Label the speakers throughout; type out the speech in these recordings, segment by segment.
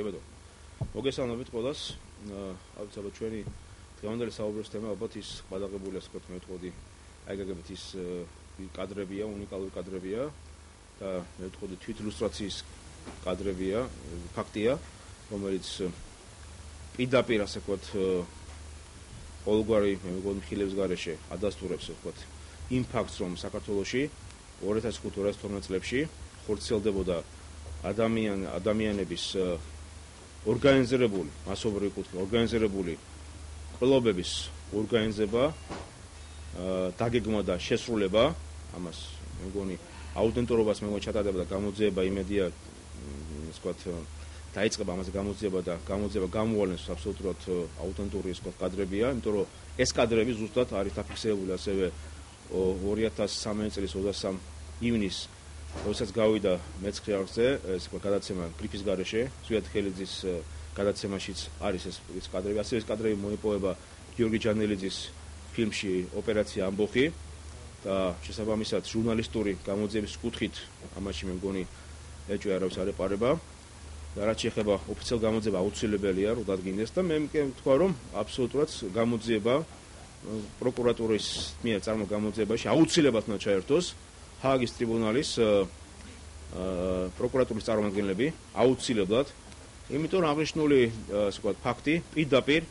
Speaker 1: ებედო. მოგესალმებით ყველას. ალბათ ჩვენი დღევანდელი საუბრის თემა ალბათ ის გადაღებულია, ასე ვთქვათ, მეთოდი აიგაგებით ის კადრებია, უნიკალური კადრებია და მეთოდი თვით ილუსტრაციის კადრებია, ფაქტია, რომელიც პირდაპირ, ასე ვთქვათ, ყოველგვარი მეხილების გარეშე ადასტურებს, ასე ვთქვათ, იმ ფაქტს, რომ საქართველოში 2005-2012 წლებში ხორციელდებოდა ადამიანების ორგანიზებული, მასობრივი კუთხე, ორგანიზებული ყლობების ორგანიზება, დაგეგმვა და შესრულება, ამას მე მგონი აუდენტორობას მე ჩატარდება და გამოძიება იმედია, ასე ვთქვათ, დაიწყება ამაზე გამოძიება და გამოძიება გამოვალენს აბსოლუტურად აუდენტური ეს კადრებია, იმიტომ რომ ეს კადრები ზუსტად არის დაფიქსირებული ასევე 2013 წლის 23 ივნისს, როდესაც გავიდა მეცხრე არხზე ეს გადაცემა გრიფის გარეშე, ზვიად ხელიძის გადაცემაშიც არის ეს კადრები, ასევე ეს კადრები მოიპოვება გიორგი ჯანელიძის ფილმში ოპერაცია ამბოხი და შესაბამისად ჟურნალისტური გამოძიების კუთხით ამაში მე მგონი ეჭვი არავის არ ეპარება. და რაც შეეხება ოფიციალურ გამოძიება აუცილებელია რომ დადგინდეს და მე ვთქვა რომ აბსოლუტურად გამოძიება პროკურატურის მიერ წარმოგვამოძიებაში აუცილებლად უნდა ჩაერთოს ჰააგის ტრიბუნალის პროკურატურის წარმომადგენლები აუცილებლად, იმიტომ რომ აღნიშნული ასე ვთქვათ ფაქტი პირდაპირ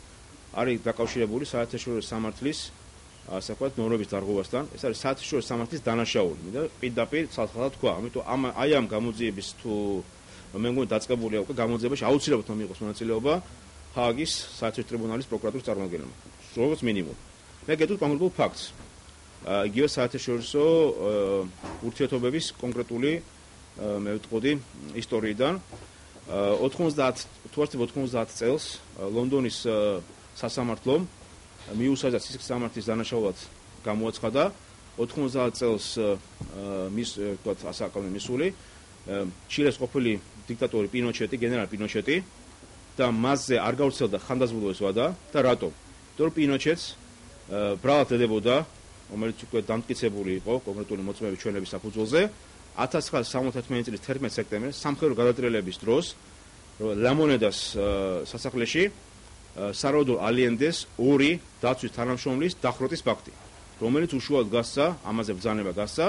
Speaker 1: არის დაკავშირებული საერთაშორისო სამართლის ასე ვთქვათ ნორმების დარღვევასთან. ეს არის საერთაშორისო სამართლის დანაშაული და პირდაპირ ცალ-ცალ თქვა, ამიტომ აი ამ გამოძიების თუ მე მგონი დაწყებულია უკვე გამოძიებაში აუცილებლად უნდა მიიღოს მონაწილეობა ჰააგის საერთაშორისო ტრიბუნალის პროკურატურის წარმომადგენლებმა, როგორც მინიმუმ. მე გეტყვით კონკრეტულ ფაქტს. იგივე საერთაშორისო ურთიერთობების კონკრეტული მე ვიტყოდი ისტორიიდან 90 წელს ლონდონის სასამართლომ მიუსაჯა სისხლის სამართლის დანაშაულად გამოაცხადა 90 წელს მის ვთქვათ ასაკავე მისული ჩილეს ყოფილი დიქტატორი პინოჩეტი, გენერალ პინოჩეტი და მასზე არ გავრცელდა ხანდაზმულო ეს ვადა და რატომ? იმიტომ რომ პინოჩეტს ბრალად ედებოდა, რომელიც უკვე დამტკიცებული იყო კონკრეტული მოწმეების ჩვენების საფუძველზე 1971 წლის 11 სექტემბერს სამხედრო გადატრიალების დროს ლამონედას სასახლეში საროდო ალიენდეს ორი დაცვის თანამშრომლის დახვრეტის ფაქტი, რომელიც უშუალოდ გასცა, ამაზე ბრძანება გასცა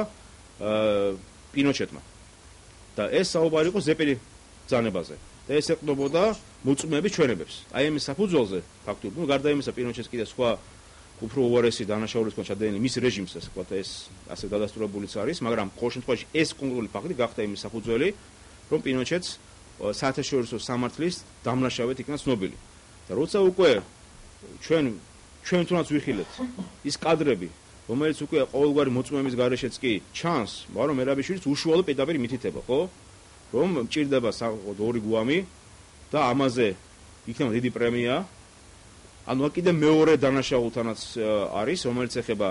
Speaker 1: პინოჩეტმა. და ეს საუბარი იყო ზეპირი ბრძანებაზე. და ეს ეყრდნობოდა მოწმეების ჩვენებებს. აი ამის საფუძველზე ფაქტობრივად, ну გარდა იმისა პინოჩეტს კიდე სხვა უფრო უარესი დანაშაულის კონჩა დენი მის რეჟიმს ასე ვთქვათ, ეს ასე დადასტურებულიც არის, მაგრამ ყოველ შემთხვევაში ეს კონკრეტული ფაქტი გახდა იმის საფუძველი, რომ პინოჩეტს საერთაშორისო სამართლის დამნაშავედ იქნა ცნობილი. და როცა უკვე ჩვენ თუნდაც ვიხილეთ ის კადრები, რომელიც უკვე ყოველგვარი მოწმეების გარეშეც კი ჩანს, მაგრამ მერაბიშვილის უშუალო პირდაპირ მითითება, ხო? რომ მჭირდება ორი გვამი და ამაზე იქნება დიდი პრემია. ანუ კიდე მეორე დანაშაულთანაც არის, რომელიც ეხება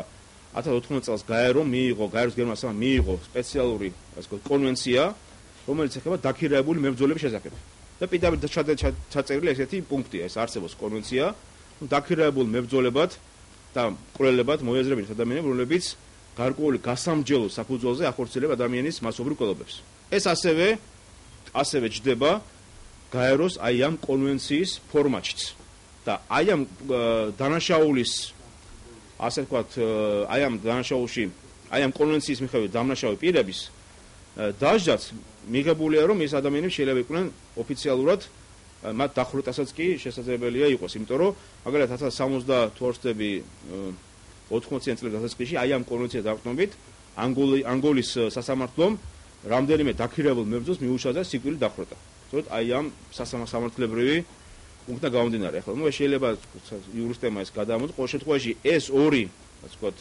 Speaker 1: 1990 წელს გაეროს გერმანიასთან მიიღო სპეციალური ასე ვთქვათ კონვენცია, რომელიც ეხება დაქირავებული მებრძოლების შესახებ. და პირდაპირ ჩაწერილი ესეთი პუნქტია, ეს არსებობს კონვენცია, დაქირავებულ მებრძოლებად და კვლელებად მოიაზრებინათ ადამიანები, რომლებიც გარკვეული გასამჯელო საფუძველზე ახორციელებენ ადამიანის მასობრივ კვლევებს. ეს ასევე ჯდება გაეროს აი ამ კონვენციის ფორმატშიც. და აი ამ დანაშაულის ასე ვთქვათ, აი ამ დანაშაულში, აი ამ კონვენციის მიხედვით დამნაშავე პირების დასჯაც მიღებულია, რომ ეს ადამიანები შეიძლება იყვნენ ოფიციალურად მათ დახვრეტასაც კი შესაძლებელია იყოს, იმიტომ რომ მაგალითად 1972 80-იან წლების დასაწყისში აი ამ კონვენციას დაყრდნობით ანგოლის სასამართლომ რამდენიმე დაქირავებულ მებრძოლს მიუშადა სიკვდილით დახვრეტა. სწორედ აი ამ სასამართლებრივი პუნქტა გამომდინარე. ახლა ნუ შეიძლება იურისტებმა ეს გადაამოწმოს, ყოველ შემთხვევაში ეს ორი, ასე ვთქვათ,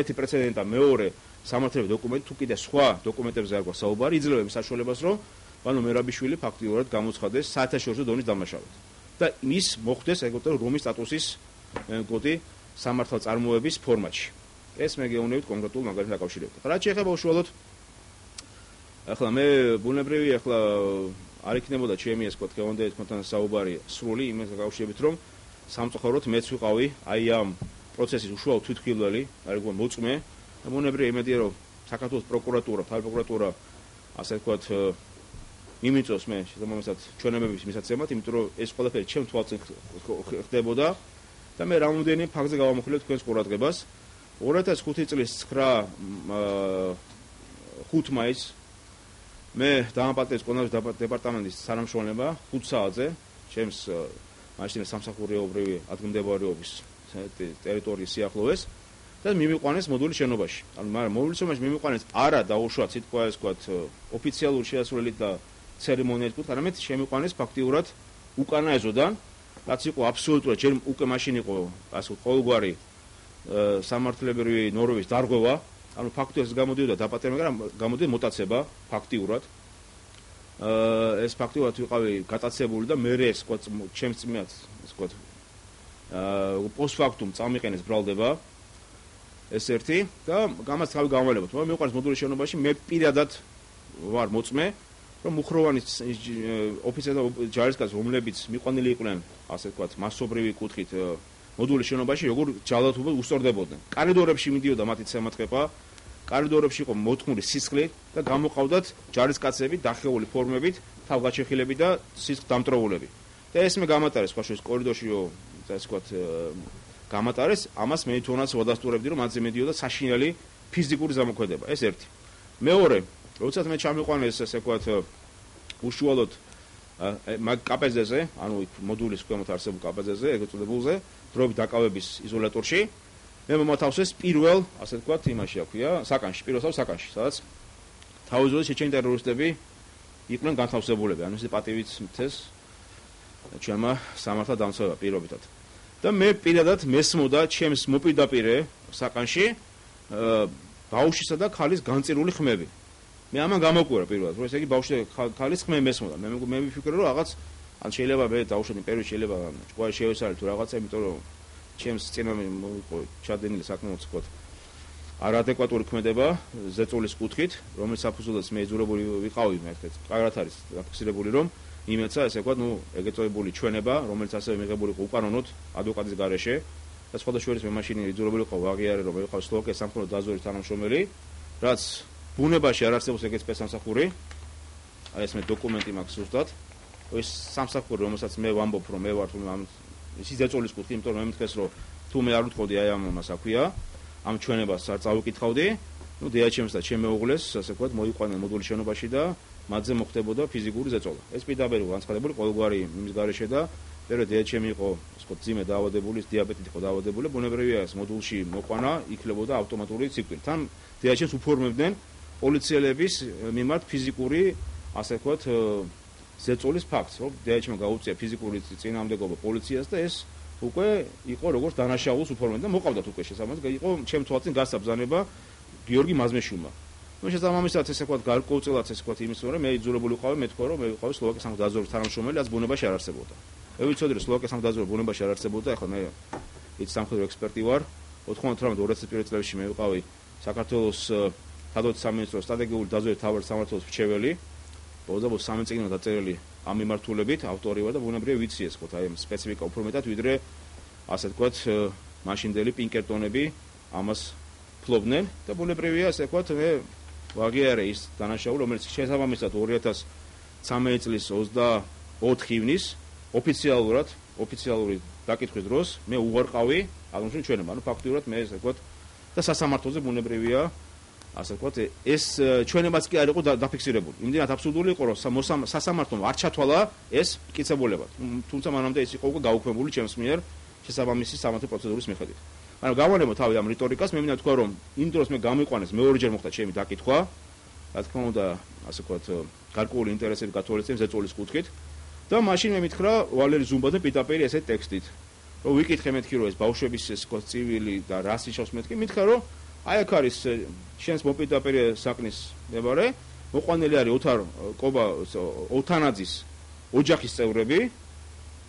Speaker 1: ერთი პრეცედენტი და მეორე სამართლებრივი დოკუმენტი თუ კიდე სხვა დოკუმენტებზე არ გვაქვს საუბარი, იძლევა იმ საშუალებას, რომ ბანო მერაბიშვილი ფაქტიურად გამოცხადდეს საერთაშორისო დონის დამნაშავედ. და ის მოხდეს ეგრეთ რომის სტატუსის მეგოდი სამართალ წარმოების ფორმატში. ეს მე გეუბნებით კონკრეტულ მაგალითად დაკავშირებით. რაც შეეხება უშუალოდ ახლა მე ბუნებრივი ახლა არ იქნებოდა ჩემი ეს ვთქვათ გეონდეის კონთან საუბარი სრული იმას დაკავშირებით, რომ სამწუხაროდ მეც ვიყავი აი ამ პროცესის უშუალოდ თვითმხილველი, არ იყო მოწმე და ბუნებრივი იმედია, რომ საქართველოს პროკურატურა, თავი პროკურატურა ასე ვთქვათ მიმიწევს მე შესაბამისად ჩვენებების მისაცემად, იმიტომ რომ ეს ყველაფერი ჩემ თვალწინ ხდებოდა და მე რამოდენიმე ფაქტზე გავამოხილე თქვენს ყურადღებას. 2005 წლის 5 მაისს მე დამაპატიმრეს კონტროლის დეპარტამენტის თანამშრომლობა 5 საათზე ჩემს მაშინ სამსახურეობრივი ადგილმდებარეობის ტერიტორიის სიახლოვეს და მიმიყვანეს მოდულის შენობაში. ანუ მაგრამ მოდულის შენობაში მიმიყვანეს არა დაუშვათ სიტყვა ეს ვთქვათ ოფიციალური შეასრულით და ცერემონიით, არამედ შემიყვანეს ფაქტიურად უკანა ეზოდან, რაც იყო აბსოლუტურად ჯერ უკვე მაშინ იყო ასე ვთქვათ ყოველგვარი სამართლებრივი ნორმების დარღვევა, ანუ ფაქტიურად გამოდიოდა დაპატიმრება, გამოდიოდა მოტაცება ფაქტიურად. ეს ფაქტიურად ვიყავი გატაცებული და მე ეს ვთქვათ ჩემს წმინდად ეს ვთქვათ პოსტფაქტუმ წამიყენეს ბრალდება ეს ერთი და გამას თავი გამავალებოთ. მაგრამ მიყვარს მოდულის შენობაში მე პირადად ვარ მოწმე რომ მუხროვანის ოფიცერი და ჯარისკაცი რომლებიც მიყვანილი იყვნენ ასე ვთქვათ მასობრივი კუთხით მოდულის შენობაში როგორ ჯალათობად უსწორდებოდნენ. კორიდორებში მიდიოდა მათი ცემატყება, კორიდორებში იყო მოთხმული სისხლი და გამოყავდათ ჯარისკაცები დახეული ფორმებით, თავგაჩეხილები და სისხლ დამტროულები. და ეს მე გამატარეს ხო ეს კორიდორში ასე ვთქვათ გამატარეს, ამას მე თვითონაც ვადასტურებდი რომ მათზე მიდიოდა საშინელი ფიზიკური ზემოქმედება. ეს ერთი. მეორე, როდესაც მე ჩამიყვანეს ასე ვთქვათ უშუალოდ მაგ კაპეზეზე, ანუ მოდულის ქვემოთ არსებულ კაპეზეზე, ეგრეთ წოდებულზე, დროებით დაკავების იზოლატორში, მე მომათავსეს პირველ, ასე ვთქვათ, იმაში აქვია, საკანში, პირველ საკანში, სადაც თავისუფლად ჩეჩენი ტერორისტები იყვნენ განთავსებულები, ანუ ეს პატივით მთეს ჩემმა სამართალ დამცველმა პირობითად. და მე პირადად მესმოდა ჩემს მოპირდაპირე საკანში ბავშვისა და ქალის განწირული ხმები. მე ამან გამოვკვირა პირველად, რომ ესე იგი ბავშვი ქალის ხმები მესმოდა. მე ვიფიქრე რომ რაღაც ან შეიძლება მე დავუშვებდი პერიოდი შეიძლება ჭკვარი შევესწავლე თუ რაღაცა, იმიტომ რომ ჩემს წინამე მოიყო ჩადენილი საკმაოდ ვთქვათ არადეკვატური ქმედება ზეწოლის კუთხით, რომელიც საფუძველს მე იძულებული ვიყავი მე ერთ კარგად არის დაფიქსირებული რომ იმეცა ესე ვთქვათ, ეგეწოებული ჩვენება, რომელიც ასევე მიღებული იყო უკანონოდ ადვოკატის გარეშე და სხვადასხვა მე მაშინ იძულებული ვიყავ ვაღიარე რომ მე ვიყავ სლოვაკიის სამხედრო დაზვერვის თანამშრომელი, რაც ბუნებაში არ არსებობს ეგეთ სპეცსამსახური. აი ეს მე დოკუმენტი მაქვს ზუსტად. ეს სამსახური, რომელსაც მე ვამბობ, რომ მე ვარ თუ ის ზეწოლის კუთხე, იმიტომ რომ მე მითხრეს, რომ თუ მე არ ვთხოვდი აი ამას აქვია, ამ ჩვენებას არ წავიკითხავდი, დიაჩემს და ჩემ მეუღლეს, ასე ვთქვათ, მოიყვანენ მოდულის შენობაში და მათზე მოხდებოდა ფიზიკური ზეწოლა. ეს პირდაპირ განცხადებული ყოველგვარი იმის გარეშე და პერიოდ დიაჩემი იყო, ასე ვთქვათ, ძიმე დაავადებული, დიაბეტით იყო დაავადებული, ბუნებრივია ეს მოდულში მოყვანა იქნებოდა ავტომატური ციკლით. თან დიაჩემს უფორმებდნენ პოლიციელების მიმართ ფიზიკური, ასე ვთქვათ, ზეწოლის ფაქტს, რომ დიაჩემმა გაუწია ფიზიკური წინააღმდეგობა პოლიციას და ეს უკვე იყო როგორც დანაშაულს უფორმებდნენ და მოყავდათ უკვე შესაბამისად, იყო ჩემ თვალწინ გასაბზანება გიორგი მაზმეშვილმა. შესაბამისად ესე ვთქვათ, გარკვეულწილად ესე ვთქვათ იმის რომ მე იძულებული ვიყავი, მე თქვა რომ მე ვიყავი სლოვაკიის სამხედრო დაზვერვის თანამშრომელი, რაც ბუნებაში არ არსებობდა. მე ვიცოდი რომ სლოვაკიის სამხედრო დაზვერვა ბუნებაში არ არსებობდა, ახლა მე ის სამხედრო ექსპერტი ვარ. 98-2001 წლებში მე ვიყავი საქართველოს თავდაცვის სამინისტროს სტრატეგიული დაზვერვის მთავარი სამმართველოს მრჩეველი. ბოლოს 3 წიგნო დაწერილი ამ მიმართულებით, ავტორი ვარ და ბუნებრივია ვიცი ეს ვთქვათ, აი ამ სპეციფიკა უფრო მეტად ვიდრე ასე ვთქვათ, მაშინდელი პინკერტონები ამას ფლობდნენ და ბუნებრივია ასე ვთქვათ, მე ვაღიარე ის დანაშაული, რომელიც შესაბამისად 2013 წლის 24 ივნის ოფიციალური დაკითხვის დროს მე უღარყავი აღმოჩნდა ჩვენება, ანუ ფაქტიურად მე ასე ვთქვათ და სასამართლოზე ბუნებრივია ასე ვთქვათ, ეს ჩვენებაც კი არ იყო დაფიქსირებული. იმდენად აბსურდული იყო, რომ სასამართლომ არ ჩათვალა ეს მტკიცებულებად. თუმცა მანამდე ეს იყო უკვე გაუქმებული ჩემს მიერ შესაბამისი სამართლის პროცედურის მიხედვით. ანუ გავანებო თავი ამ რიტორიკას, მე მინდა თქვა, რომ იმ დროს მე გამიყვანეს მეორეჯერ მოხდა ჩემი დაკითხვა, რა თქმა უნდა, ასე ვთქვათ, გარკვეული ინტერესები გათვალისწინე ზეწოლის კუთხით და მაშინ მე მითხრა ვალერი ზუმბაძე პირდაპირ ესეთ ტექსტით, რომ ვიკითხე მეთქი, რომ ეს ბავშვების ეს ვთქვათ, ცივილი და რას იშავს მეთქი, მითხრა, რომ აი აქ არის შენს მოპირდაპირე საკნის მდებარე, მოყვანილი არის ოთანაძის ოჯახის წევრები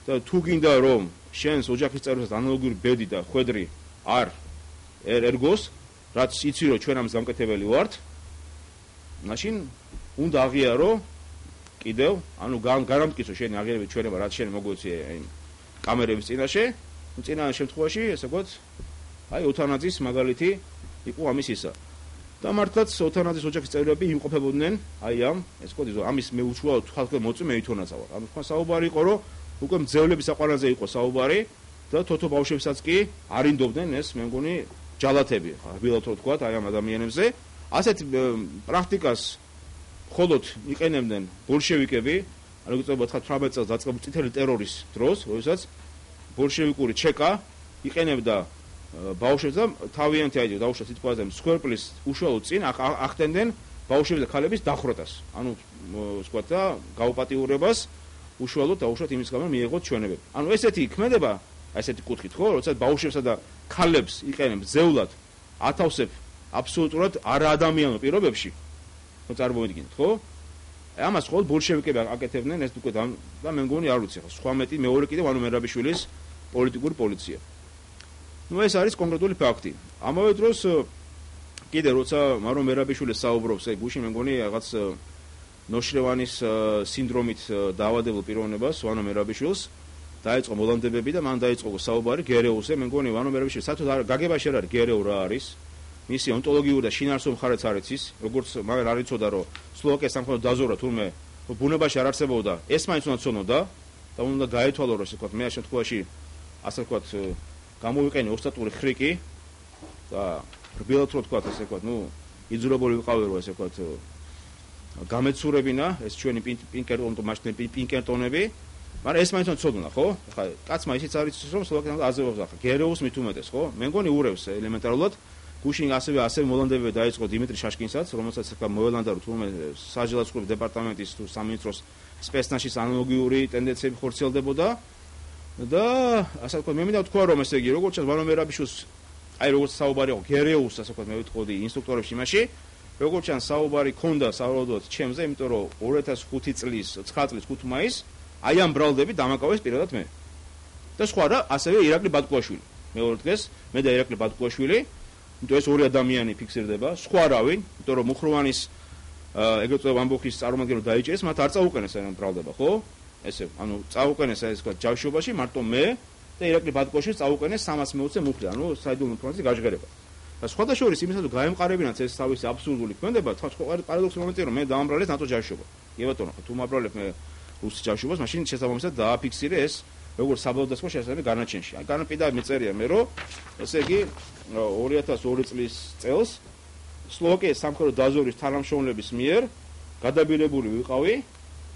Speaker 1: და თუ გინდა რომ შენს ოჯახის წევრებსაც ანალოგიური ბედი და ხვედრი არ ერგოს, რაც იცი რომ ჩვენ ამის გამკეთებელი ვართ, მაშინ უნდა აღიარო კიდევ, ანუ გარამტკიცო შენი აღიარებით ჩვენება, რაც შენ მოგვეციე იმ კამერების წინაშე, წინა შემთხვევაში, ესე ვთქვათ, აი ოთანაძის მაგალითი იყო ამის ისა. და მართლაც ოთანაძის ოჯახის წევრები იმყოფებოდნენ აი ეს კოდი ამის მე უშუალოდ ხალხზე მოწვე მე ვითონაცა ვარ. ანუ თქვა საუბარი იყო რომ უკვე მძევლების აყვანაზე იყო საუბარი და თოთო ბავშვებსაც კი არინდობდნენ ეს მე მგონი ჯალათები ხა რბილად რო თქვა აი ამ ადამიანებზე. ასეთ პრაქტიკას მხოლოდ იყენებდნენ ბოლშევიკები, ანუ გიწევთ 18 წელს დაწყებული წითელი ტერორის დროს, როდესაც ბოლშევიკური ჩეკა იყენებდა ბავშვებს და თავიანთი აი დაუშვა სიტყვაზე მსხვერპლის უშუალოდ წინ ახდენდნენ ბავშვების და ქალების დახვრეტას. ანუ ვთქვათ და გაუპატიურებას უშუალოდ დაუშვათ იმის გამო მიიღოთ ჩვენებები. ანუ ესეთი იქმნება, ესეთი კუთხით ხო, როდესაც ბავშვებსა და ქალებს იყენებს ზევლად ათავსებ აბსოლუტურად არაადამიანო პირობებში. ხო წარმოვიდგინეთ, ხო? ამას ხოლმე ბოლშევიკები აკეთებდნენ ეს უკვე და მე მგონი არ ვიცი ხო, სხვა მეტი მეორე კიდევ ვანო მერაბიშვილის პოლიტიკური პოლიცია. ნუ ეს არის კონკრეტული ფაქტი. ამავე დროს კიდე როცა ვანო მერაბიშვილი საუბრობს, აი გუშინ მე მგონი რაღაც ნოშრევანის სინდრომით დაავადებულ პიროვნებას ვანო მერაბიშვილს დაიწყო მოლანდებები და მან დაიწყო საუბარი გერეუსზე. მე მგონი ვანო მერაბიშვილი საერთოდ გაგებაში არ არის გერეუ რა არის. მისი ონტოლოგიური და შინაარსო მხარეც არ იცის, როგორც მაგრამ არ იცოდა რომ სლოვაკიის სამხედრო დაზორვა თურმე ბუნებაში არ არსებობდა, ეს მაინც უნდა ცნობდა და უნდა გაეთვალო რომ ესე ვთქვათ მე ამ შემთხვევაში ასე ვთქვათ გამოვიყენე ოსტატური ხრიკი და რბილად რო ვთქვათ ესე ვთქვათ, ნუ იძულებული ვიყავი რომ ესე ვთქვათ გამეცურებინა ეს ჩვენი პინკერტონები, მაგრამ ეს მაინც უნდა ცოდნა, ხო? ხა კაცმა ისიც არის რომ სლოვაკეთს აზევებს ახლა გერეუს მით უმეტეს, ხო? მე მგონი ურევს ელემენტარულად გუშინ ასევე მოლანდებები დაიწყო დიმიტრი შაშკინსაც, რომელსაც ახლა მოელანდა რომ თურმე საჯელაცმულობის დეპარტამენტის თუ სამინისტროს სპეცნაშის ანალოგიური ტენდენციები ხორციელდებოდა და ასე ვთქვათ მე მინდა ვთქვა რომ ესე იგი როგორც ვანო მერაბიშვილს აი როგორც საუბარი იყო გერეუს ასე ვთქვათ მე ვიტყოდი ინსტრუქტორებში იმაში როგორც ან საუბარი ქონდა საავადმყოფოდ ჩემზე, იმიტომ რომ 2005 წლის 9 წლის 5 მაისს აი ამ ბრალდები დამაკავეს პირადად მე და სხვა რა ასევე ირაკლი ბატკუაშვილი მეორე დღეს მე და ირაკლი ბატკუაშვილი იმიტომ ეს ორი ადამიანი ფიქსირდება, სხვა რავინ, იმიტომ რომ მუხროვანის ეგრეთ წოდებული ამბოხის წარმომადგენლები დაიჭერეს, მათ არ წაუყენეს ამ ბრალდება, ხო? ესე, ანუ წაუყენეს ეს თქვა ჯავშობაში, მარტო მე და ირაკლი ბატკუაშვილს წაუყენეს 320-ზე მუხლი, ანუ საიდუმლო ინფორმაციის გაჟღერება. და სხვადასხვა შორის იმისაც რომ გაემყარებინათ ეს თავისი აბსურდული ქმედება, პარადოქსი მომენტია რომ მე დაამბრალეს ნატო ჯავშობა. კი ბატონო, თუ მომბრალებ მე რუსი ჯავშობას, მაშინ შესაბამისად დააფიქსირე ეს როგორც საბოლოო შესაძლებელი განაჩენში. აი განაპირდა მიწერია მე რომ ესე იგი 2002 წლის წელს სლოვაკიის სამხედრო დაზვერვის თანამშრომლების მიერ გადაბირებული ვიყავი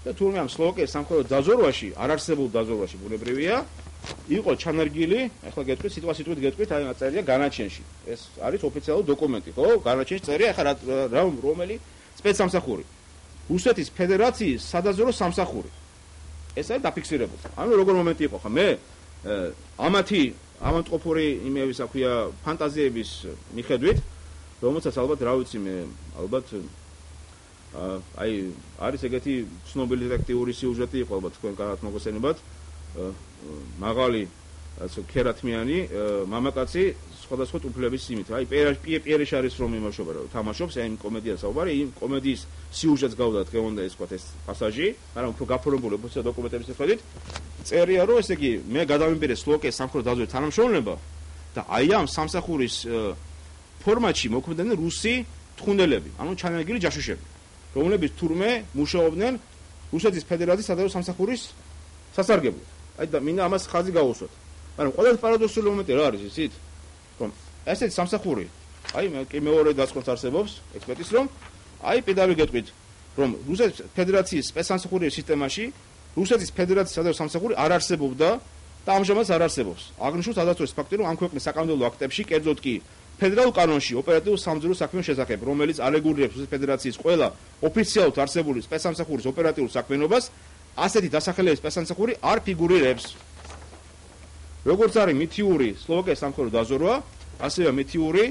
Speaker 1: და თურმე ამ სლოვაკიის სამხედრო დაზვერვაში, არარსებულ დაზვერვაში ბუნებრივია, იყო ჩანერგილი, ახლა გეტყვით, სიტყვასიტყვით გეტყვით, აი წერია განაჩენში. ეს არის ოფიციალური დოკუმენტი, ხო? განაჩენში წერია ახლა რომელი სპეცსამსახური. რუსეთის ფედერაციის სადაზვერვო სამსახური. ეს არის დაფიქსირებული. ანუ როგორ მომენტი იყო ხა მე ამათი ამონტყოფური იმების აქვია ფანტაზიების მიხედვით, რომელსაც ალბათ რა ვიცი მე ალბათ აი არის ეგეთი ცნობილი დეტექტიური სიუჟეტი იყო ალბათ თქვენ კარგად მოგესწრებათ მაღალი ასე ქერათმიანი მამაკაცი სხვადასხვა ტუფლების სიმით. აი პიერე შარის რომ იმუშავა რომ თამაშობს აი კომედიას საუბარი, იმ კომედიის სიუჟეტს გავდა დღევანდელ ეს ვთქვათ ეს პასაჟი, მაგრამ უფრო გაფორმებული ოფიციალური დოკუმენტების მიხედვით წერია რომ ესე იგი მე გადავიმპირე სლოვაკიის სამხედრო დაზვერვის თანამშრომლობა და აი ამ სამსახურის ფორმატში მოქმედებდნენ რუსი თხუნელები, ანუ ჩანერგილი ჯაშუშები, რომლებიც თურმე მუშაობდნენ რუსეთის ფედერაციის სადაზვერვო სამსახურის სასარგებლოდ. აი და მინდა ამას ხაზი გავუსვათ. მაგრამ ყველაზე პარადოქსული მომენტი რა არის ისიც? რომ ესეთი სამსახური, აი მე მეორე დასკვნას არსებობს ექსპერტის რომ აი პედავი გეტყვით, რომ რუსეთის ფედერაციის სპეცსამსახურების სისტემაში რუსეთის ფედერაციის სადაზვერვო სამსახური არ არსებობდა და ამჟამად არ არსებობს. აღნიშნავს ადასტურის ფაქტი, რომ ამ ქვეყნის საკანონმდებლო აქტებში, კერძოდ კი ფედერალურ კანონში ოპერატიულ სამძრო საქმის შესახებ, რომელიც არეგულირებს რუსეთის ფედერაციის ყველა ოფიციალურად არსებული სპეცსამსახურის ოპერატიულ საქმიანობას, ასეთი დასახელების სპეცსამსახური არ ფიგურირებს. როგორც არის მითიური სლოვაკიის სამხედრო დაზვერვა, ასევე მითიური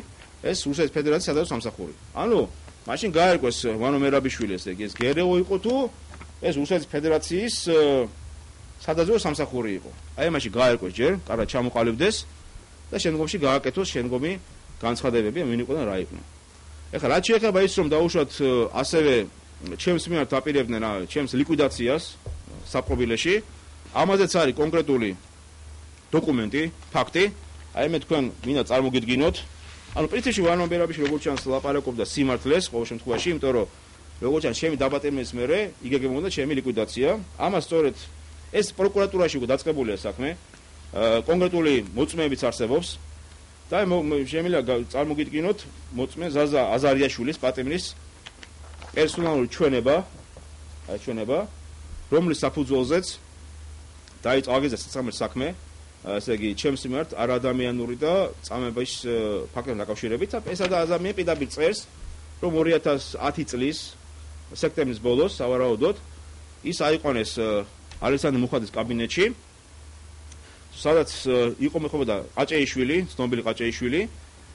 Speaker 1: ეს რუსეთის ფედერაციის სადაზვერვო სამსახური. ანუ მაშინ გაერკვეს ვანო მერაბიშვილი ესე იგი ეს გერეო იყო თუ ეს რუსეთის ფედერაციის სადაზვერვო სამსახური იყო. აი მაშინ გაერკვეს ჯერ, კარგად ჩამოყალიბდეს და შემდგომში გააკეთოს შემდგომი განცხადებები, ვინ იყო და რა იყო. ეხლა რაც შეეხება ის რომ დაუშვათ ასევე ჩემს მიმართ აპირებდნენ ჩემს ლიკვიდაციას საპყრობილეში, ამაზეც არის კონკრეტული დოკუმენტი, ფაქტი. აი მე თქვენ მინდა წარმოგიდგინოთ ანუ პრინციპში ვარნამ ბერაბიში როგორც ჩანს ლაპარაკობდა სიმართლეს ყოველ შემთხვევაში, იმიტომ რომ როგორც ჩანს ჩემი დაბატების მერე იგეგმებოდა ჩემი ლიკვიდაცია. ამას სწორედ ეს პროკურატურაში უკვე დაწყებულია საქმე. კონკრეტული მოწმეებიც არსებობს და შემიძლია წარმოგიდგინოთ მოწმე ზაზა აზარიაშვილის პატიმრის პერსონალური ჩვენება, რომლის საფუძველზეც დაიწყო აგეზა საწამლის საქმე, ესე იგი, ჩემს მიმართ არადამიანური და წამების ფაქტთან დაკავშირებით. ეს ადამიანი პირდაპირ წერს, რომ 2010 წლის სექტემბრის ბოლოს სავარაუდოდ ის აიყვანეს ალექსანდრე მუხაძის კაბინეტში, სადაც იყო მეხვეობა ყაჭეიშვილი, ცნობილი ყაჭეიშვილი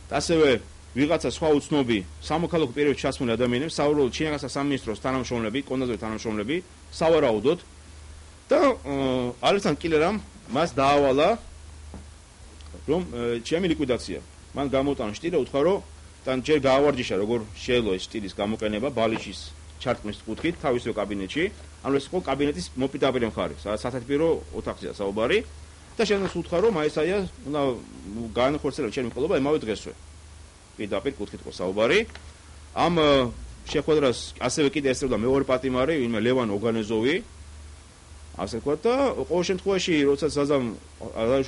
Speaker 1: და ასევე ვიღაცა სხვა უცნობი სამოქალაქო პირებებში ჩასმული ადამიანები, სავარაუდოდ ჩინეთის სამინისტროს თანამშრომლები, კონდაზური თანამშრომლები, სავარაუდოდ და ალექსანდრე კილერამ მას დაავალა რომ ჩემი ლიკვიდაცია. მან გამოტანა შტირა, უთხარო და ჯერ გაავარჯიშა როგორ შეიძლება ეს შტირის გამოყენება ბალიშის ჩარტყმის კუთხით თავისივე კაბინეტში. ანუ ეს იყო კაბინეტის მოპირდაპირე მხარე, სადაც სათათბირო ოთახზეა საუბარი და შემდგომ უთხარო მაისაია უნდა განხორციელოს ჩემი მკვლობა იმავე დღესვე. პირდაპირ კუთხით იყო საუბარი. ამ შეხვედრას ასევე კიდე ესწრებოდა მეორე პატიმარი, ვინმე ლევან ოგანეზოვი. ასე ვთქვათ და ყოველ შემთხვევაში, როდესაც ზაზამ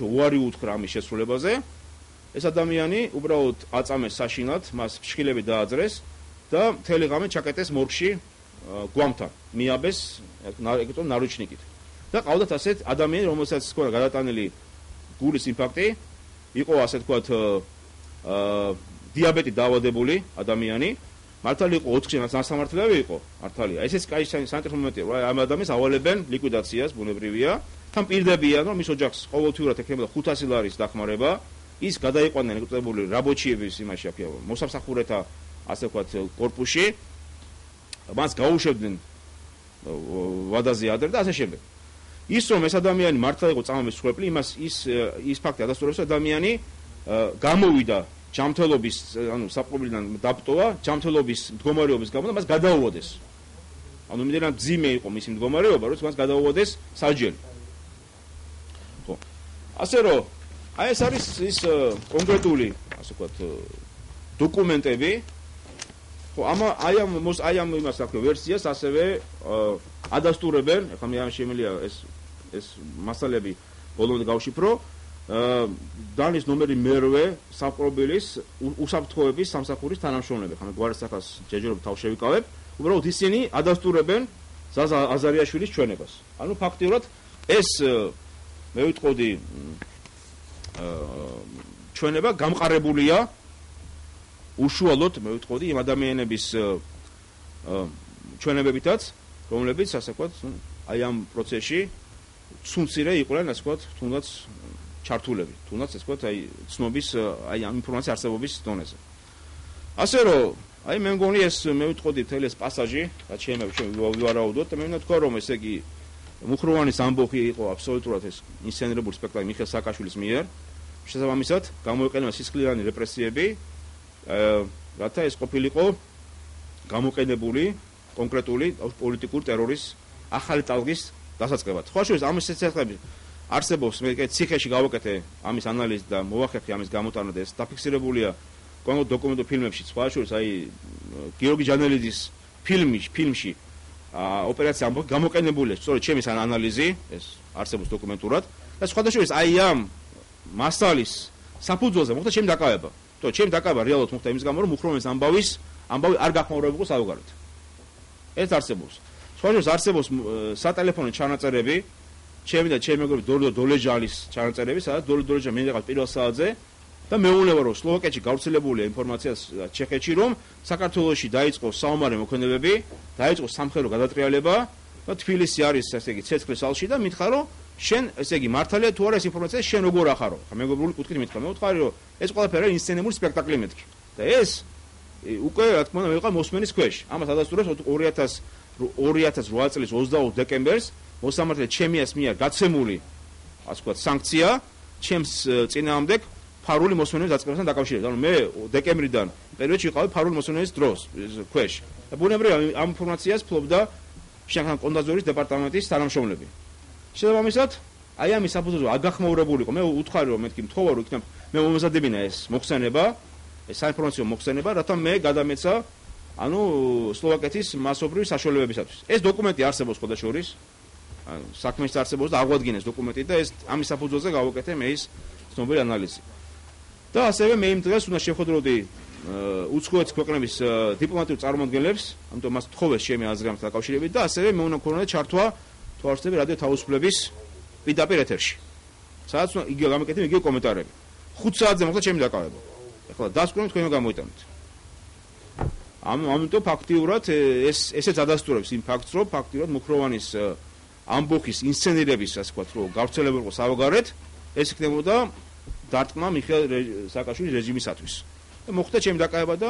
Speaker 1: უარი უთხრა ამის შესრულებაზე, ეს ადამიანი უბრალოდ აწამეს საშინლად, მას ფშხილები დააძრეს და მთელი ღამე ჩაკეტეს მორგში გვამთან, მიაბეს ეკეთონ ნარუჩნიკით. და ყავდათ ასეთ ადამიანი, რომელსაც ჰქონდა გადატანილი გულის ინფარქტი, იყო ასე ვთქვათ დიაბეტით დაავადებული ადამიანი, მართალი იყო 4-ში ნასამართლეები იყო, მართალია. ესეც კაი საინტერესო მომენტია, რა ამ ადამიანს ავალებენ ლიკვიდაციას, ბუნებრივია. თან პირდებიან, რომ მის ოჯახს ყოველთვიურად ექნებოდა 500 ლარის დახმარება, ის გადაიყვანდნენ ეკუთვნებული რაბოჩიების იმაში აქ მოსამსახურეთა ასე ვთქვათ კორპუსში. მას გაუშვებდნენ ვადაზე ადრე და ასე შემდეგ. ის რომ ეს ადამიანი მართლა იყო წამების მსხვერპლი, იმას ის ფაქტი ადასტურებს, ადამიანი გამოვიდა ჯამთველობის, ანუ საპყრობილიდან დაბტოვა, ჯამთველობის მდგომარეობის გამო და მას გადაუოდეს. ანუ იმდენად ძიმე იყო მისი მდგომარეობა, რომ მას გადაუოდეს საჯელი. ხო. ასე რომ აი ეს არის ის კონკრეტული, ასე ვთქვათ, დოკუმენტები. ხო, აი ამ იმას აქვს ვერსიას ასევე ადასტურებენ, ახლა მე ამ შემიძლია ეს მასალები ბოლომდე გავშიფრო. დანის ნომერი მერვე საპყრობილის უსაფრთხოების სამსახურის თანამშრომლები. ხა მე გვარის სახას ჯერჯერობით თავ შევიკავებ. უბრალოდ ისინი ადასტურებენ ზაზა აზარიაშვილის ჩვენებას. ანუ ფაქტიურად ეს მე ვიტყოდი ჩვენება გამყარებულია უშუალოდ მე ვიტყოდი იმ ადამიანების ჩვენებებითაც, რომლებიც ასე ვთქვათ, აი ამ პროცესში ცუნცირე იყვნენ, ასე ვთქვათ, თუნდაც ჩართულები, თუნდაც ასე ვთქვათ, აი ცნობის, აი ამ ინფორმაციის არსებობის დონეზე. ასე რომ, აი მე მგონი ეს მე ვიტყოდი მთელი ეს პასაჟი, რაც შეიძლება ვივარაუდოთ და მე მინდა თქვა, რომ ესე იგი მუხროვანის ამბოხი იყო აბსოლუტურად ეს ინსცენირებული სპექტაკლი მიხეილ სააკაშვილის მიერ. შესაბამისად, გამოიყენება სისხლიანი რეპრესიები, რათა ეს ყოფილიყო გამოყენებული კონკრეტული პოლიტიკური ტერორის ახალი ტალღის დასაწყებად. ხო, შეიძლება ამის ცეცხლები არსებობს, მე ციხეში გავაკეთე ამის ანალიზი და მოვახერხე ამის გამოტანა და ეს დაფიქსირებულია კონკრეტულ დოკუმენტურ ფილმებში, სხვა შეიძლება აი გიორგი ჯანელიძის ფილმში ოპერაცია ამბობ გამოყენებულია სწორედ ჩემის ანალიზი, ეს არსებობს დოკუმენტურად და სხვადასხვა აი ამ მასალის საფუძველზე მოხდა ჩემი დაკავება. თო ჩემი დაკავება რეალურად მოხდა იმის გამო, რომ მუხროვანის ამბავი არ გახმაურებულიყო საზოგადოებრივ. ეს არსებობს. სხვადასხვა არსებობს სატელეფონო ჩანაწერები, ჩემი და ჩემი მეგობრის დოლო დოლეჯალის ჩანაწერები, სადაც დოლო დოლეჯა მიიღეს პირველ საათზე და მეუბნება, რომ სლოვაკეთში გავრცელებულია ინფორმაცია ჩეხეთში, რომ საქართველოში დაიწყო საომარი მოქმედებები, დაიწყო სამხედრო გადატრიალება და თბილისი არის, ესე იგი, ცეცხლის ალში და მითხარ, რომ შენ, ესე იგი, მართალია თუ არა ეს ინფორმაცია, შენ როგორ ახარო? ხა მეგობრული კუთხით მითხარ, მე ვთქვი, რომ ეს ყველაფერი ინსცენირებული სპექტაკლი მეთქი. და ეს უკვე, რა თქმა უნდა, მე ვიყავ მოსმენის ქვეშ. ამას ადასტურებს 2008 წლის 22 დეკემბერს მოსამართლე ჩემიას მიერ გაცემული, ასე ვთქვათ, სანქცია ჩემს წინააღმდეგ ფარული მოსმენების დაწყებასთან დაკავშირებით. ანუ მე დეკემბრიდან პერიოდში ვიყავი ფარული მოსმენების დროს ქვეშ. და ბუნებრივია ამ ინფორმაციას ფლობდა შენახან კონდაზორის დეპარტამენტის თანამშრომლები. შესაბამისად, აი ამის საფუძველზე აგახმაურებულიყო. მე უთხარი რომ მეთქი მთხოვა რომ იქნებ მე მომზადებინა ეს მოხსენება ეს საინფორმაციო მოხსენება, რათა მე გადამეცა ანუ სლოვაკეთის მასობრივი საშუალებებისათვის. ეს დოკუმენტი არსებობს ხოდა შორის. ანუ საქმეში არსებობს და აღვადგინეს დოკუმენტი და ეს ამის საფუძველზე გავაკეთე მე ის ცნობილი ანალიზი. და ასევე მე იმ დღეს უნდა შევხვდროდი უცხოეთის ქვეყნების დიპლომატიურ წარმომადგენლებს, ამიტომ მას თხოვეს ჩემი აზრი ამთან დაკავშირებით და ასევე მე უნდა მქონოდა ჩართვა თვალსწრაფი რადიო თავისუფლების პირდაპირ ეთერში. სადაც იგი გამეკეთე იგივე კომენტარები. 5 საათზე მოხდა ჩემი დაკავება. ეხლა დასკვნით თქვენ გამოიტანოთ. ამიტომ ფაქტიურად ესეც ადასტურებს იმ ფაქტს, რომ ფაქტიურად მუხროვანის ამბოხის ინსცენირების, ასე ვთქვათ, რომ გავრცელებულიყო სავაგარეთ, ეს იქნებოდა დარტყმა მიხეილ სააკაშვილის რეჟიმისათვის. და მოხდა ჩემი დაკავება და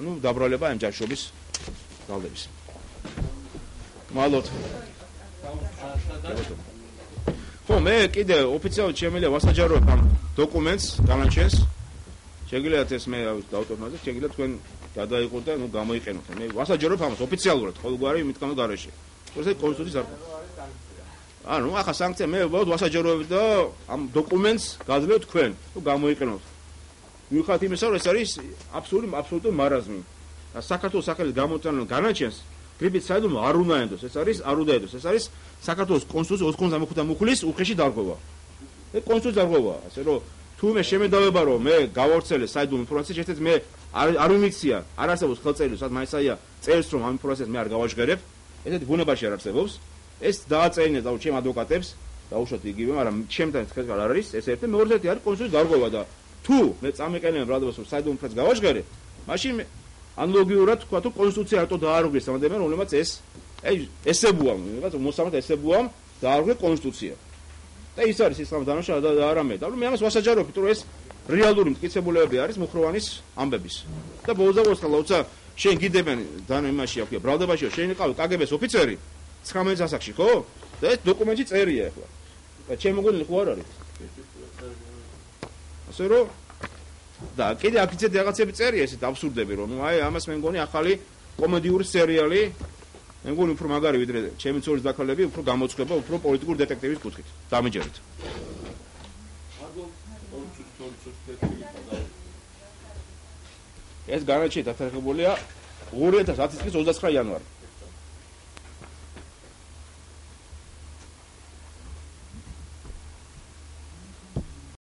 Speaker 1: ანუ დაბრალება ამ ჯაშობის ძალდების. მადლობთ. ხო, მე კიდე ოფიციალურად შემიძლია ვასაჯაროებ ამ დოკუმენტს განაჩენს. შეგიძლიათ ეს მე დავტოვებ, შეგიძლიათ თქვენ გადაიყოთ და ნუ გამოიყენოთ. მე ვასაჯაროებ ამას ოფიციალურად ყოველგვარი მითქმის გარეშე. ეს კონსტიტუციის არ. ანუ ახლა სანქცია მე ვასაჯაროებ და ამ დოკუმენტს გაძლევთ თქვენ, თუ გამოიყენოთ. მიუხედავად იმისა, რომ ეს არის აბსოლუტური მარაზმი. და საქართველოს სახელით გამოწვეულ განაჩენს გრიფით საიდუმ არ უნდა ენდოს. ეს არის არ უნდა ენდოს. ეს არის საქართველოს კონსტიტუციის 95 მუხლის უხეში დარღვევა. ეს კონსტიტუციის დარღვევა, ასე რომ თუ მე შემედავება რომ მე გავავრცელე საიდუმ ინფორმაციას, შეერთეთ მე არ ვიმიქცია, არ არსებობს ხელწერილი, სადაც მაისაია წერს რომ ამ ინფორმაციას მე არ გავაჟღერებ. ესეთი ბუნებაში არ არსებობს. ეს დააწერინა და ჩემ ადვოკატებს დაუშვათ იგივე, მაგრამ ჩემთან ხელს არ არის. ეს ერთი მეორე ერთი არის კონსტიტუციის დარღვევა და თუ მე წამეყენებ რადობას რომ საიდუმ ინფორმაციას გავაჟღერე, მაშინ ანალოგიურად თქვა თუ კონსტიტუცია რატო დაარღვეს ამადებენ, რომლებიც ესებუამ, რაღაც მოსამართლე ესებუამ დაარღვე კონსტიტუცია. და ის არის ის დამაშა და არამე. და მე ამას ვასაჯაროებ, იმიტომ რომ ეს რეალური მტკიცებულებები არის მუხროვანის ამბების. და ბოლოს ხალხა შენ გიდებენ დან იმაში აქვს ბრალდებაშიო შენ იყავი კგბ-ს ოფიცერი 19 ასაკში ხო? და ეს დოკუმენტი წერია ახლა. და ჩემ მოგონილი ხო არ არის? ასე რომ და კიდე აქცეთ რაღაცები წერია ესეთ აბსურდები რომ აი ამას მე მგონი ახალი კომედიური სერიალი მე მგონი უფრო მაგარი ვიდრე ჩემი ცოლის დაქალები უფრო გამოცხება უფრო პოლიტიკური დეტექტივის კუთხით. დამიჯერეთ. ეს განაჩენი დათარიღებულია 2010 წლის 29 იანვარი.